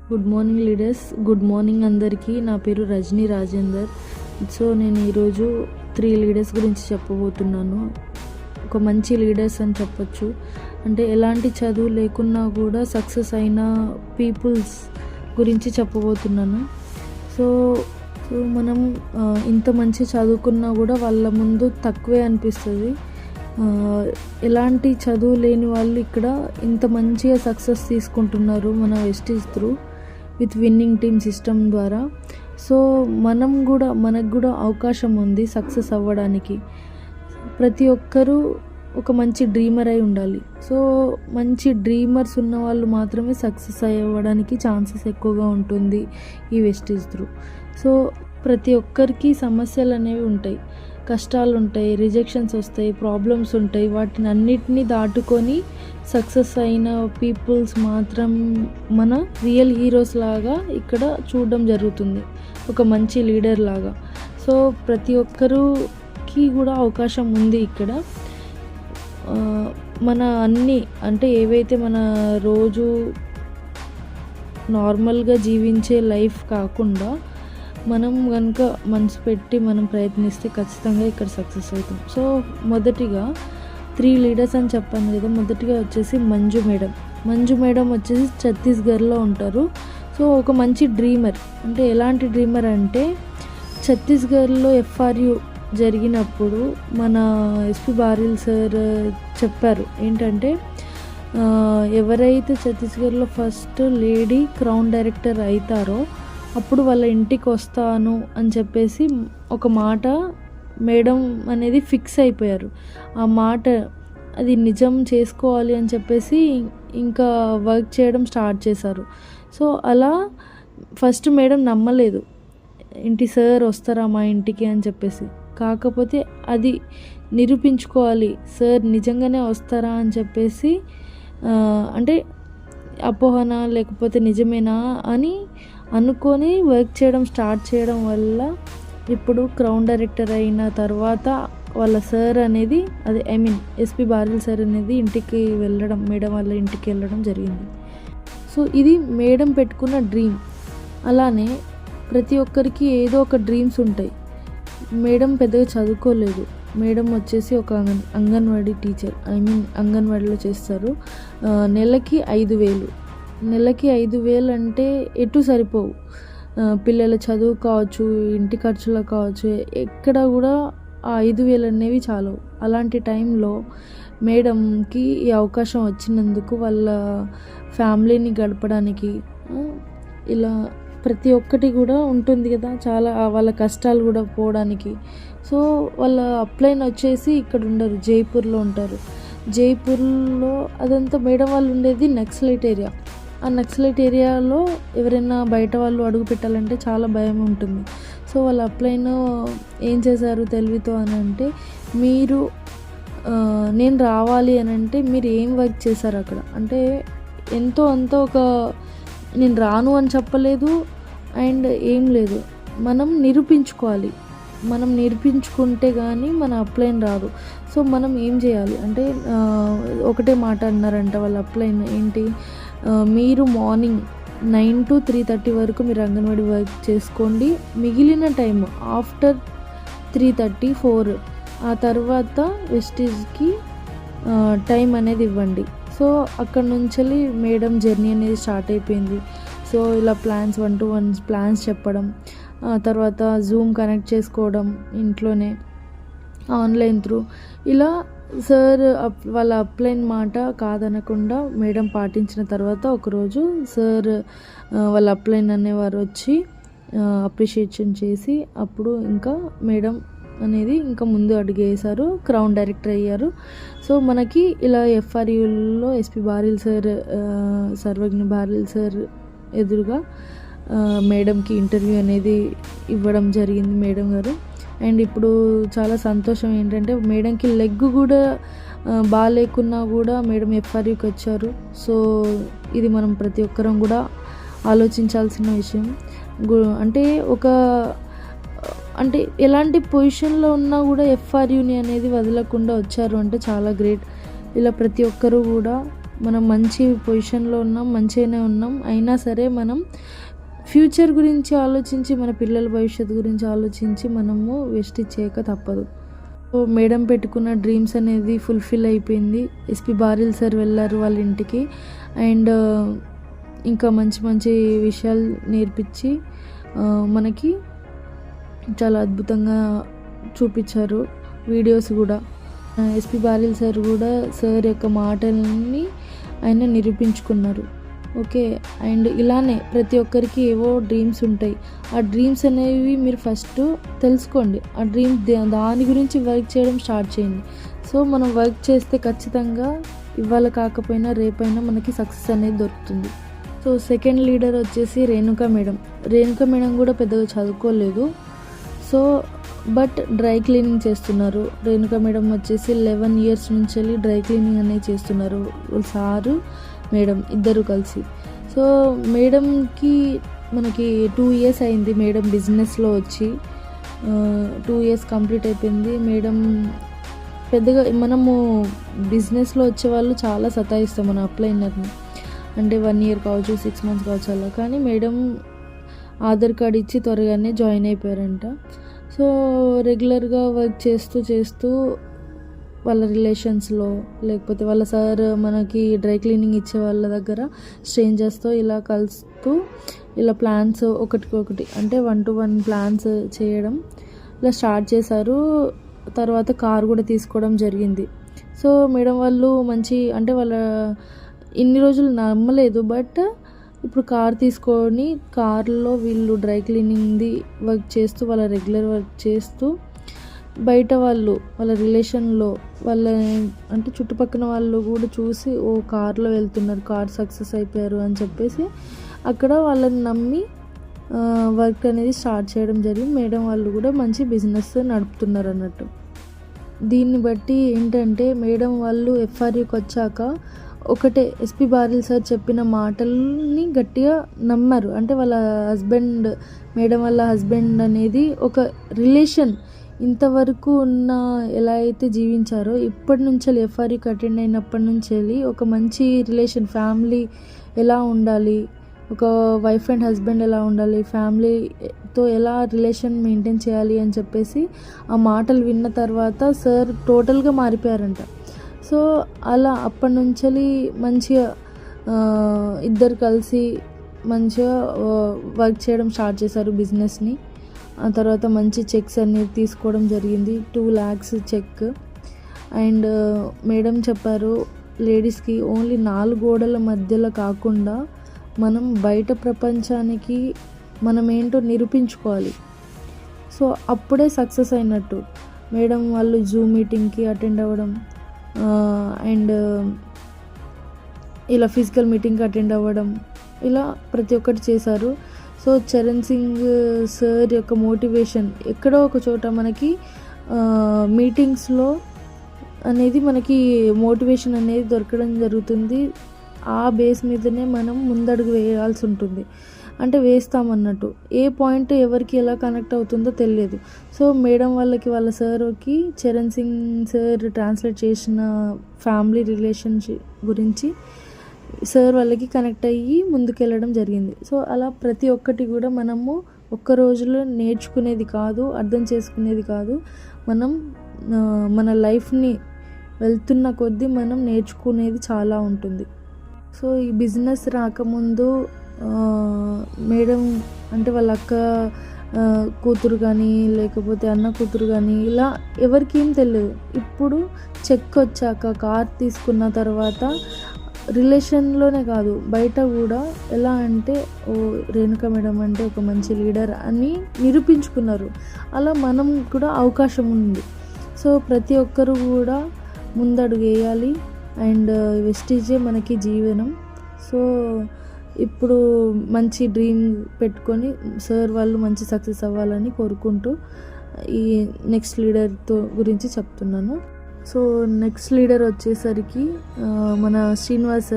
Good morning leaders, good morning అందరికీ. నా పేరు రజనీ రాజేందర్. సో నేను ఈరోజు 3 లీడర్స్ గురించి చెప్పబోతున్నాను. ఒక మంచి లీడర్స్ అని చెప్పొచ్చు. అంటే ఎలాంటి చదువు లేకున్నా కూడా సక్సెస్ అయిన పీపుల్స్ గురించి చెప్పబోతున్నాను. సో మనం ఇంత మంచి చదువుకున్నా కూడా వాళ్ళ ముందు తక్కువే అనిపిస్తుంది. ఎలాంటి చదువు లేని వాళ్ళు ఇక్కడ ఇంత మంచిగా సక్సెస్ తీసుకుంటున్నారు మన Vestige through with winning team system ద్వారా. సో మనకు కూడా అవకాశం ఉంది సక్సెస్ అవ్వడానికి. ప్రతి ఒక్కరూ ఒక మంచి డ్రీమర్ అయి ఉండాలి. సో మంచి డ్రీమర్స్ ఉన్న వాళ్ళు మాత్రమే సక్సెస్ అవ్వడానికి ఛాన్సెస్ ఎక్కువగా ఉంటుంది ఈ వెస్టీజ్ త్రూ. సో ప్రతి ఒక్కరికి సమస్యలు అనేవి ఉంటాయి, కష్టాలు ఉంటాయి, రిజెక్షన్స్ వస్తాయి, ప్రాబ్లమ్స్ ఉంటాయి. వాటిని అన్నిటినీ దాటుకొని సక్సెస్ అయిన పీపుల్స్ మాత్రం మన రియల్ హీరోస్ లాగా ఇక్కడ చూడడం జరుగుతుంది, ఒక మంచి లీడర్ లాగా. సో ప్రతి ఒక్కరికి కూడా అవకాశం ఉంది ఇక్కడ. మన అన్నీ అంటే ఏవైతే మన రోజు నార్మల్గా జీవించే లైఫ్ కాకుండా మనం కనుక మనసు పెట్టి మనం ప్రయత్నిస్తే ఖచ్చితంగా ఇక్కడ సక్సెస్ అవుతాం. సో మొదటిగా 3 లీడర్స్ అని చెప్పాను కదా. మొదటిగా వచ్చేసి మంజు మేడం వచ్చేసి ఛత్తీస్గఢ్లో ఉంటారు. సో ఒక మంచి డ్రీమర్. అంటే ఎలాంటి డ్రీమర్ అంటే ఛత్తీస్గఢ్లో FRU జరిగినప్పుడు మన ఎస్పి బారిల్ సార్ చెప్పారు ఏంటంటే, ఎవరైతే ఛత్తీస్గఢ్లో ఫస్ట్ లేడీ క్రౌన్ డైరెక్టర్ అవుతారో అప్పుడు వాళ్ళ ఇంటికి వస్తాను అని చెప్పేసి ఒక మాట మేడం అనేది ఫిక్స్ అయిపోయారు. ఆ మాట అది నిజం చేసుకోవాలి అని చెప్పేసి ఇంకా వర్క్ చేయడం స్టార్ట్ చేశారు. సో అలా ఫస్ట్ మేడం నమ్మలేదు, ఇంటి సార్ వస్తారా మా ఇంటికి అని చెప్పేసి. కాకపోతే అది నిరూపించుకోవాలి, సార్ నిజంగానే వస్తారా అని చెప్పేసి, అంటే అపోహన లేకపోతే నిజమేనా అని అనుకొని వర్క్ చేయడం స్టార్ట్ చేయడం వల్ల ఇప్పుడు క్రౌన్ డైరెక్టర్ అయిన తర్వాత వాళ్ళ సార్ అనేది ఎస్పి బారిల్ సార్ అనేది ఇంటికి వెళ్ళడం, మేడం వాళ్ళ ఇంటికి వెళ్ళడం జరిగింది. సో ఇది మేడం పెట్టుకున్న డ్రీమ్. అలానే ప్రతి ఒక్కరికి ఏదో ఒక డ్రీమ్స్ ఉంటాయి. మేడం పెద్దగా చదువుకోలేదు. మేడం వచ్చేసి ఒక అంగన్వాడీ టీచర్, అంగన్వాడీలో చేస్తారు. నెలకి 5,000 అంటే ఎటు సరిపోవు. పిల్లల చదువు కావచ్చు, ఇంటి ఖర్చులకు కావచ్చు, ఎక్కడ కూడా ఆ 5,000 అనేవి చాలు. అలాంటి టైంలో మేడంకి ఈ అవకాశం వచ్చినందుకు వాళ్ళ ఫ్యామిలీని గడపడానికి ఇలా ప్రతి ఒక్కటి కూడా ఉంటుంది కదా, చాలా వాళ్ళ కష్టాలు కూడా పోవడానికి. సో వాళ్ళ అప్లైన్ వచ్చేసి ఇక్కడ ఉండరు, జైపూర్లో ఉంటారు. జైపూర్లో అదంతా మేడం వాళ్ళు ఉండేది నక్సలైట్ ఏరియా. ఆ నక్సలైట్ ఏరియాలో ఎవరైనా బయట వాళ్ళు అడుగు పెట్టాలంటే చాలా భయం ఉంటుంది. సో వాళ్ళ అప్లైన్ ఏం చేశారు తెలివితో అని అంటే, మీరు నేను రావాలి అని అంటే మీరు ఏం వర్క్ చేశారు అక్కడ అంటే ఎంతో అంత ఒక, నేను రాను అని చెప్పలేదు అండ్ ఏం లేదు. మనం నిరూపించుకోవాలి. మనం నిరూపించుకుంటే కానీ మన అప్లైన్ రాదు. సో మనం ఏం చేయాలి అంటే ఒకటే మాట అన్నారంట వాళ్ళ అప్లైన్ ఏంటి, మీరు మార్నింగ్ 9 to 3:30 వరకు మీరు అంగన్వాడీ వర్క్ చేసుకోండి. మిగిలిన టైం ఆఫ్టర్ 3:30, 4 ఆ తర్వాత వెస్టీజ్కి టైం అనేది ఇవ్వండి. సో అక్కడ నుంచి మేడం జర్నీ అనేది స్టార్ట్ అయిపోయింది. సో ఇలా ప్లాన్స్ 1-to-1 ప్లాన్స్ చెప్పడం, తర్వాత జూమ్ కనెక్ట్ చేసుకోవడం ఇంట్లోనే ఆన్లైన్ త్రూ. ఇలా సార్ వాళ్ళ అప్లైన్ మాట కాదనకుండా మేడం పాటించిన తర్వాత ఒకరోజు సార్ వాళ్ళ అప్లైన్ అనేవారు వచ్చి అప్రిషియేషన్ చేసి అప్పుడు ఇంకా మేడం అనేది ఇంకా ముందు అడిగేశారు, క్రౌన్ డైరెక్టర్ అయ్యారు. సో మనకి ఇలా FRUలో ఎస్పి బారిల్ సార్, సర్వజ్ఞ బారిల్ సార్ ఎదురుగా మేడంకి ఇంటర్వ్యూ అనేది ఇవ్వడం జరిగింది మేడం గారు. అండ్ ఇప్పుడు చాలా సంతోషం ఏంటంటే మేడంకి లెగ్ కూడా బాగాలేకున్నా కూడా మేడం FRUకి వచ్చారు. సో ఇది మనం ప్రతి ఒక్కరం కూడా ఆలోచించాల్సిన విషయం. అంటే ఎలాంటి పొజిషన్లో ఉన్నా కూడా FRUని అనేది వదలకుండా వచ్చారు అంటే చాలా గ్రేట్. ఇలా ప్రతి ఒక్కరూ కూడా మనం మంచి పొజిషన్లో ఉన్నాం, మంచిగానే ఉన్నాం, అయినా సరే మనం ఫ్యూచర్ గురించి ఆలోచించి, మన పిల్లల భవిష్యత్తు గురించి ఆలోచించి మనము వెస్టేజ్ చేయక తప్పదు. సో మేడం పెట్టుకున్న డ్రీమ్స్ అనేది ఫుల్ఫిల్ అయిపోయింది. ఎస్పి బారిల్ సార్ వెళ్ళారు వాళ్ళ ఇంటికి, అండ్ ఇంకా మంచి మంచి విషయాలు నేర్పించి మనకి చాలా అద్భుతంగా చూపించారు వీడియోస్ కూడా. ఎస్పి బారిల్ సార్ కూడా సార్ యొక్క మాటలని ఆయన నిరూపించుకున్నారు. ఓకే, అండ్ ఇలానే ప్రతి ఒక్కరికి ఏవో డ్రీమ్స్ ఉంటాయి. ఆ డ్రీమ్స్ అనేవి మీరు ఫస్ట్ తెలుసుకోండి. ఆ డ్రీమ్ దాని గురించి వర్క్ చేయడం స్టార్ట్ చేయండి. సో మనం వర్క్ చేస్తే ఖచ్చితంగా ఇవాళ కాకపోయినా రేపైనా మనకి సక్సెస్ అనేది దొరుకుతుంది. సో సెకండ్ లీడర్ వచ్చేసి రేణుకా మేడం. రేణుకా మేడం కూడా పెద్దగా చదువుకోలేదు, సో బట్ డ్రై క్లీనింగ్ చేస్తున్నారు. రేణుకా మేడం వచ్చేసి 11 years నుంచి వెళ్ళి డ్రై క్లీనింగ్ అనేది చేస్తున్నారు, సారు మేడం ఇద్దరు కలిసి. సో మేడంకి మనకి 2 years అయింది మేడం బిజినెస్లో వచ్చి. 2 years కంప్లీట్ అయిపోయింది. మేడం పెద్దగా మనము బిజినెస్లో వచ్చే వాళ్ళు చాలా సతాయిస్తాం మన అప్లైనర్ని, అంటే 1 year కావచ్చు, 6 months కావచ్చు అలా. కానీ మేడం ఆధార్ కార్డ్ ఇచ్చి త్వరగానే జాయిన్ అయిపోయారంట. సో రెగ్యులర్గా వర్క్ చేస్తూ వాళ్ళ రిలేషన్స్లో, లేకపోతే వాళ్ళ సార్ మనకి డ్రై క్లీనింగ్ ఇచ్చే వాళ్ళ దగ్గర స్ట్రేంజర్స్తో ఇలా కలుస్తూ ఇలా ప్లాన్స్ ఒకటికొకటి అంటే 1-to-1 ప్లాన్స్ చేయడం ఇలా స్టార్ట్ చేశారు. తర్వాత కార్ కూడా తీసుకోవడం జరిగింది. సో మేడం వాళ్ళు మంచి అంటే వాళ్ళ ఇన్ని రోజులు నమ్మలేదు, బట్ ఇప్పుడు కార్ తీసుకొని కార్లో వీళ్ళు డ్రై క్లీనింగ్ది వర్క్ చేస్తూ వాళ్ళ రెగ్యులర్ వర్క్ చేస్తూ బయట వాళ్ళు వాళ్ళ రిలేషన్లో వాళ్ళ అంటే చుట్టుపక్కల వాళ్ళు కూడా చూసి ఓ కార్లో వెళ్తున్నారు, కార్ సక్సెస్ అయిపోయారు అని చెప్పేసి అక్కడ వాళ్ళని నమ్మి వర్క్ అనేది స్టార్ట్ చేయడం జరిగింది. మేడం వాళ్ళు కూడా మంచి బిజినెస్ నడుపుతున్నారు అన్నట్టు. దీన్ని బట్టి ఏంటంటే మేడం వాళ్ళు ఎఫ్ఆర్యూకి వచ్చాక ఒకటే ఎస్పి బారిల్ సార్ చెప్పిన మాటల్ని గట్టిగా నమ్మారు. అంటే వాళ్ళ హస్బెండ్, మేడం వాళ్ళ హస్బెండ్ అనేది ఒక రిలేషన్ ఇంతవరకు ఉన్న ఎలా అయితే జీవించారో ఇప్పటి నుంచి ఎఫ్ఆర్యూకి అటెండ్ అయినప్పటి నుంచి వెళ్ళి ఒక మంచి రిలేషన్, ఫ్యామిలీ ఎలా ఉండాలి, ఒక వైఫ్ అండ్ హస్బెండ్ ఎలా ఉండాలి, ఫ్యామిలీతో ఎలా రిలేషన్ మెయింటైన్ చేయాలి అని చెప్పేసి ఆ మాటలు విన్న తర్వాత సార్ టోటల్గా మారిపోయారంట. సో అలా అప్పటి నుంచి మంచిగా ఇద్దరు కలిసి మంచిగా వర్క్ చేయడం స్టార్ట్ చేశారు బిజినెస్ని. ఆ తర్వాత మంచి చెక్స్ అనేది తీసుకోవడం జరిగింది, 2 lakhs చెక్. అండ్ మేడం చెప్పారు లేడీస్కి ఓన్లీ 4 గోడల మధ్యలో కాకుండా మనం బయట ప్రపంచానికి మనం ఏంటో నిరూపించుకోవాలి. సో అప్పుడే సక్సెస్ అయినట్టు. మేడం వాళ్ళు జూమ్ మీటింగ్కి అటెండ్ అవ్వడం, అండ్ ఇలా ఫిజికల్ మీటింగ్కి అటెండ్ అవ్వడం, ఇలా ప్రతి ఒక్కటి చేశారు. సో చరణ్ సింగ్ సార్ యొక్క మోటివేషన్ ఎక్కడో ఒక చోట మనకి మీటింగ్స్లో అనేది మనకి మోటివేషన్ అనేది దొరకడం జరుగుతుంది. ఆ బేస్ మీదనే మనం ముందడుగు వేయాల్సి ఉంటుంది, అంటే వేస్తామన్నట్టు. ఏ పాయింట్ ఎవరికి ఎలా కనెక్ట్ అవుతుందో తెలియదు. సో మేడం వాళ్ళకి వాళ్ళ సార్కి చరణ్ సింగ్ సార్ ట్రాన్స్లేట్ చేసిన ఫ్యామిలీ రిలేషన్షిప్ గురించి సార్ వాళ్ళకి కనెక్ట్ అయ్యి ముందుకెళ్ళడం జరిగింది. సో అలా ప్రతి ఒక్కటి కూడా మనము ఒక్క రోజులో నేర్చుకునేది కాదు, అర్థం చేసుకునేది కాదు. మనం మన లైఫ్ని వెళ్తున్న కొద్దీ మనం నేర్చుకునేది చాలా ఉంటుంది. సో ఈ బిజినెస్ రాకముందు మేడం అంటే వాళ్ళ అక్క కూతురు కానీ లేకపోతే అన్న కూతురు కానీ ఇలా ఎవరికి ఏం తెలియదు. ఇప్పుడు చెక్ వచ్చాక, కార్ తీసుకున్న తర్వాత రిలేషన్లోనే కాదు బయట కూడా ఎలా అంటే ఓ రేణుకా మేడం అంటే ఒక మంచి లీడర్ అని నిరూపించుకున్నారు. అలా మనం కూడా అవకాశం ఉంది. సో ప్రతి ఒక్కరు కూడా ముందడుగు వేయాలి. అండ్ వెస్టీజే మనకి జీవనం. సో ఇప్పుడు మంచి డ్రీమ్ పెట్టుకొని సార్ వాళ్ళు మంచి సక్సెస్ అవ్వాలని కోరుకుంటూ ఈ నెక్స్ట్ లీడర్తో గురించి చెప్తున్నాను. సో నెక్స్ట్ లీడర్ వచ్చేసరికి మన శ్రీనివాస్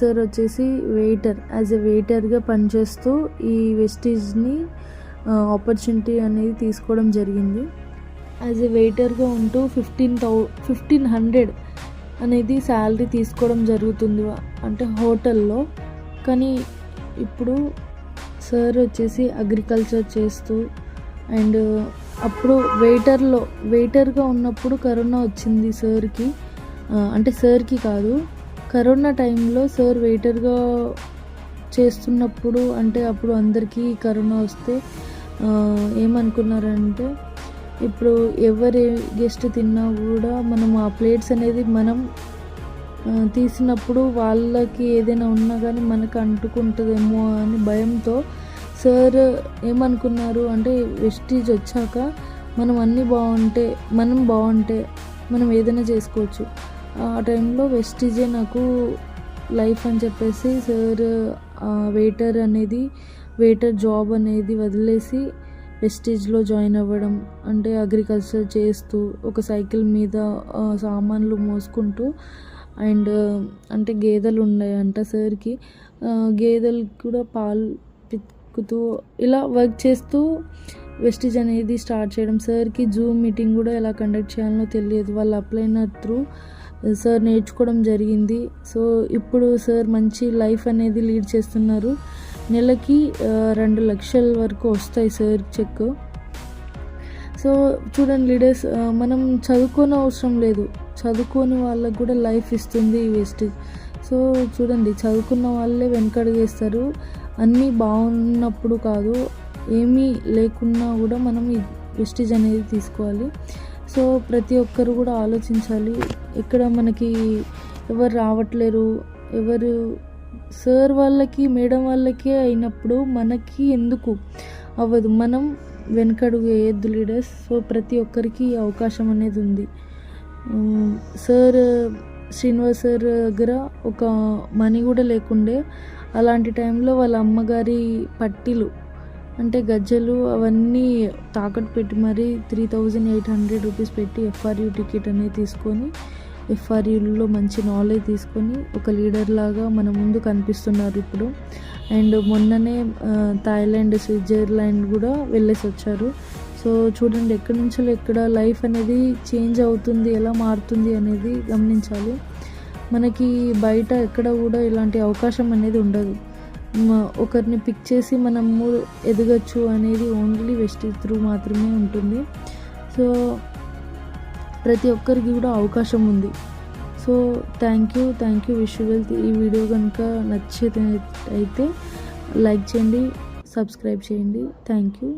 సార్ వచ్చేసి వెయిటర్, యాజ్ ఎ వెయిటర్గా పనిచేస్తూ ఈ వెస్టీజ్ని ఆపర్చునిటీ అనేది తీసుకోవడం జరిగింది. యాజ్ ఎ వెయిటర్గా ఉంటూ 1500 అనేది శాలరీ తీసుకోవడం జరుగుతుంది అంటే హోటల్లో. కానీ ఇప్పుడు సార్ వచ్చేసి అగ్రికల్చర్ చేస్తూ అండ్ అప్పుడు వెయిటర్గా ఉన్నప్పుడు కరోనా వచ్చింది సార్కి. అంటే సార్కి కాదు, కరోనా టైంలో సార్ వెయిటర్గా చేస్తున్నప్పుడు అంటే అప్పుడు అందరికీ కరోనా వస్తే ఏమనుకున్నారంటే ఇప్పుడు ఎవరి గెస్ట్ తిన్నా కూడా మనం ఆ ప్లేట్స్ అనేది మనం తీసినప్పుడు వాళ్ళకి ఏదైనా ఉన్నా కానీ మనకు అంటుకుంటుందేమో అని భయంతో సార్ ఏమనుకున్నారు అంటే వెస్టీజ్ వచ్చాక మనం అన్నీ బాగుంటే మనం ఏదైనా చేసుకోవచ్చు. ఆ టైంలో వెస్టీజే నాకు లైఫ్ అని చెప్పేసి సార్ వెయిటర్ జాబ్ అనేది వదిలేసి వెస్టీజ్లో జాయిన్ అవ్వడం, అంటే అగ్రికల్చర్ చేస్తూ ఒక సైకిల్ మీద సామాన్లు మోసుకుంటూ అండ్ అంటే గేదెలు ఉన్నాయంట సార్కి, గేదెలు కూడా పాలు పితుకుతూ ఇలా వర్క్ చేస్తూ వెస్టీజ్ అనేది స్టార్ట్ చేయడం. సార్కి జూమ్ మీటింగ్ కూడా ఎలా కండక్ట్ చేయాలో తెలియదు, వాళ్ళు అప్లైనర్ త్రూ సార్ నేర్చుకోవడం జరిగింది. సో ఇప్పుడు సార్ మంచి లైఫ్ అనేది లీడ్ చేస్తున్నారు. నెలకి 2 లక్షల వరకు వస్తాయి సార్ చెక్. సో చూడండి లీడర్స్, మనం చదువుకోని అవసరం లేదు, చదువుకోని వాళ్ళకు కూడా లైఫ్ ఇస్తుంది ఈ వెస్టీజ్. సో చూడండి, చదువుకున్న వాళ్ళే వెనకడుగేస్తారు. అన్నీ బాగున్నప్పుడు కాదు, ఏమీ లేకున్నా కూడా మనం ఈ వెస్టీజ్ అనేది తీసుకోవాలి. సో ప్రతి ఒక్కరు కూడా ఆలోచించాలి. ఇక్కడ మనకి ఎవరు రావట్లేరు, ఎవరు సార్ వాళ్ళకి మేడం వాళ్ళకే అయినప్పుడు మనకి ఎందుకు అవ్వదు, మనం వెనకడుగు వేయద్దు లీడర్స్. సో ప్రతి ఒక్కరికి అవకాశం అనేది ఉంది. శ్రీనివాస్ సార్ దగ్గర ఒక మనీ కూడా లేకుండే, అలాంటి టైంలో వాళ్ళ అమ్మగారి పట్టీలు అంటే గజ్జలు అవన్నీ తాకట్టు పెట్టి మరీ 3800 రూపీస్ పెట్టి FRU టికెట్ అనేది తీసుకొని FRUలో మంచి నాలెడ్జ్ తీసుకొని ఒక లీడర్ లాగా మన ముందు కనిపిస్తున్నారు ఇప్పుడు. అండ్ మొన్ననే థాయిలాండ్, స్విట్జర్లాండ్ కూడా వెళ్ళేసి వచ్చారు. సో చూడండి, ఎక్కడి నుంచో ఎక్కడ లైఫ్ అనేది చేంజ్ అవుతుంది, ఎలా మారుతుంది అనేది గమనించాలి. మనకి బయట ఎక్కడ కూడా ఇలాంటి అవకాశం అనేది ఉండదు. ఒకరిని పిక్ చేసి మనము ఎదగచ్చు అనేది ఓన్లీ వెస్టీజ్ త్రూ మాత్రమే ఉంటుంది. సో ప్రతి ఒక్కరికి కూడా అవకాశం ఉంది. So thank you visual. ఈ వీడియో కనుక నచ్చితే అయితే లైక్ చేయండి, సబ్స్క్రైబ్ చేయండి. Thank you.